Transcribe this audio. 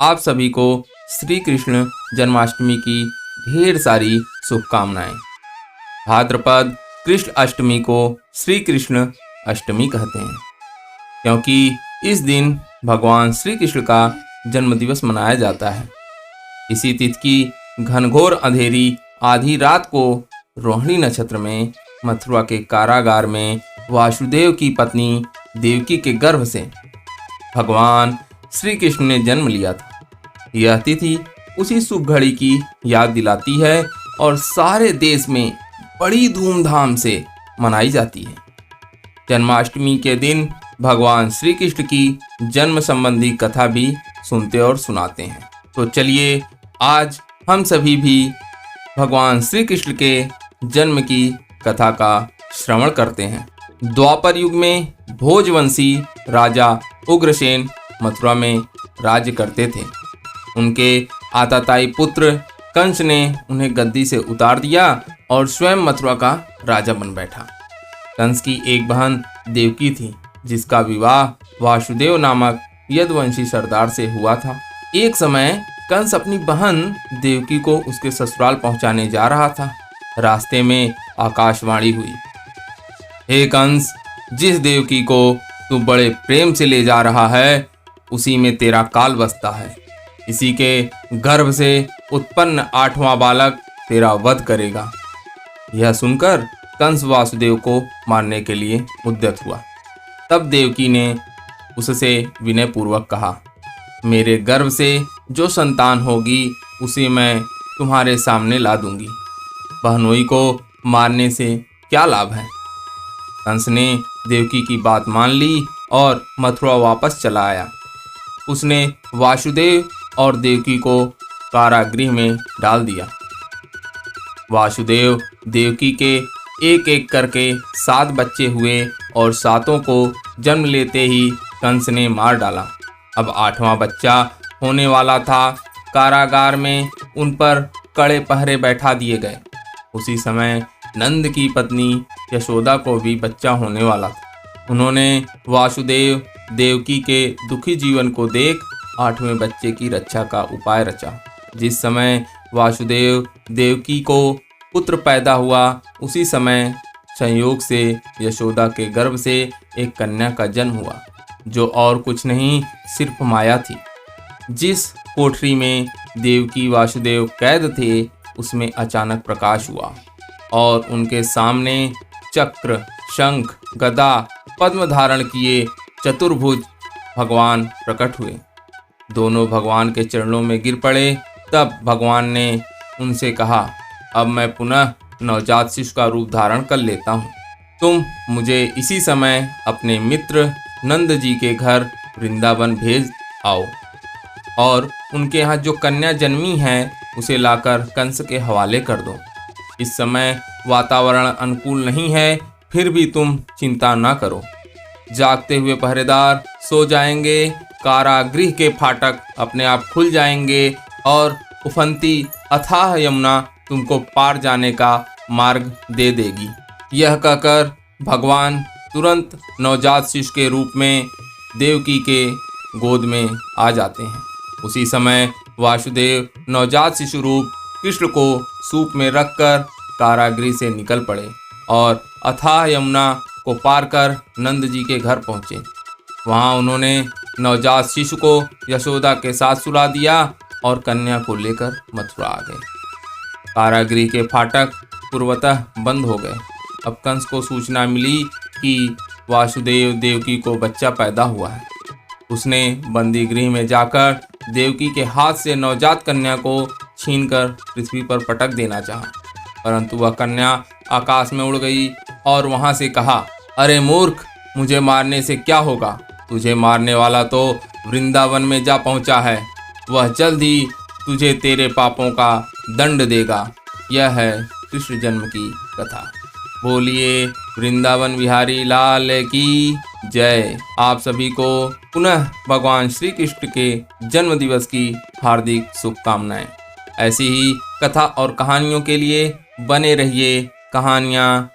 आप सभी को श्री कृष्ण जन्माष्टमी की ढेर सारी शुभकामनाएं। भाद्रपद कृष्ण अष्टमी को श्री कृष्ण अष्टमी कहते हैं, क्योंकि इस दिन भगवान श्री कृष्ण का जन्मदिवस मनाया जाता है। इसी तिथि की घनघोर अंधेरी आधी रात को रोहिणी नक्षत्र में मथुरा के कारागार में वासुदेव की पत्नी देवकी के गर्भ से भगवान श्री कृष्ण ने जन्म लिया था। यह तिथि उसी शुभ घड़ी की याद दिलाती है और सारे देश में बड़ी धूमधाम से मनाई जाती है। जन्माष्टमी के दिन भगवान श्री कृष्ण की जन्म संबंधी कथा भी सुनते और सुनाते हैं। तो चलिए आज हम सभी भी भगवान श्री कृष्ण के जन्म की कथा का श्रवण करते हैं। द्वापर युग में भोजवंशी राजा उग्रसेन मथुरा में राज्य करते थे। उनके आताताई पुत्र कंस ने उन्हें गद्दी से उतार दिया और स्वयं मथुरा का राजा बन बैठा। कंस की एक बहन देवकी थी, जिसका विवाह वासुदेव नामक यदुवंशी सरदार से हुआ था। एक समय कंस अपनी बहन देवकी को उसके ससुराल पहुंचाने जा रहा था। रास्ते में आकाशवाणी हुई, हे कंस, जिस देवकी को तू बड़े प्रेम से ले जा रहा है उसी में तेरा काल बसता है। इसी के गर्भ से उत्पन्न 8वां बालक तेरा वध करेगा। यह सुनकर कंस वासुदेव को मारने के लिए उद्यत हुआ। तब देवकी ने उससे विनय पूर्वक कहा, मेरे गर्भ से जो संतान होगी उसे मैं तुम्हारे सामने ला दूंगी। बहनोई को मारने से क्या लाभ है। कंस ने देवकी की बात मान ली और मथुरा वापस चला आया। उसने वासुदेव और देवकी को कारागृह में डाल दिया। वासुदेव देवकी के एक एक करके 7 बच्चे हुए और 7 को जन्म लेते ही कंस ने मार डाला। अब 8वां बच्चा होने वाला था। कारागार में उन पर कड़े पहरे बैठा दिए गए। उसी समय नंद की पत्नी यशोदा को भी बच्चा होने वाला था। उन्होंने वासुदेव देवकी के दुखी जीवन को देख 8वें बच्चे की रक्षा का उपाय रचा। जिस समय वासुदेव देवकी को पुत्र पैदा हुआ उसी समय संयोग से यशोदा के गर्भ से एक कन्या का जन्म हुआ, जो और कुछ नहीं सिर्फ माया थी। जिस कोठरी में देवकी वासुदेव कैद थे उसमें अचानक प्रकाश हुआ और उनके सामने चक्र, शंख, गदा, पद्म धारण किए चतुर्भुज भगवान प्रकट हुए। दोनों भगवान के चरणों में गिर पड़े। तब भगवान ने उनसे कहा, अब मैं पुनः नवजात शिशु का रूप धारण कर लेता हूँ। तुम मुझे इसी समय अपने मित्र नंद जी के घर वृंदावन भेज आओ और उनके यहाँ जो कन्या जन्मी है उसे लाकर कंस के हवाले कर दो। इस समय वातावरण अनुकूल नहीं है, फिर भी तुम चिंता न करो। जागते हुए पहरेदार सो जाएंगे, कारागृह के फाटक अपने आप खुल जाएंगे और उफनती अथाह यमुना तुमको पार जाने का मार्ग दे देगी। यह कहकर भगवान तुरंत नवजात शिशु के रूप में देवकी के गोद में आ जाते हैं। उसी समय वासुदेव नवजात शिशु रूप कृष्ण को सूप में रखकर कारागृह से निकल पड़े और अथाह यमुना को पार कर नंद जी के घर पहुँचे। वहाँ उन्होंने नवजात शिशु को यशोदा के साथ सुला दिया और कन्या को लेकर मथुरा आ गए। कारागृह के फाटक पूर्वतः बंद हो गए। अब कंस को सूचना मिली कि वासुदेव देवकी को बच्चा पैदा हुआ है। उसने बंदी गृह में जाकर देवकी के हाथ से नवजात कन्या को छीनकर पृथ्वी पर पटक देना चाहा, परंतु वह कन्या आकाश में उड़ गई और वहां से कहा, अरे मूर्ख, मुझे मारने से क्या होगा। तुझे मारने वाला तो वृंदावन में जा पहुंचा है। वह जल्द ही तुझे तेरे पापों का दंड देगा। यह है कृष्ण जन्म की कथा। बोलिए वृंदावन बिहारी लाल की जय। आप सभी को पुनः भगवान श्री कृष्ण के जन्म दिवस की हार्दिक शुभकामनाएं। ऐसी ही कथा और कहानियों के लिए बने रहिए कहानियाँ.com।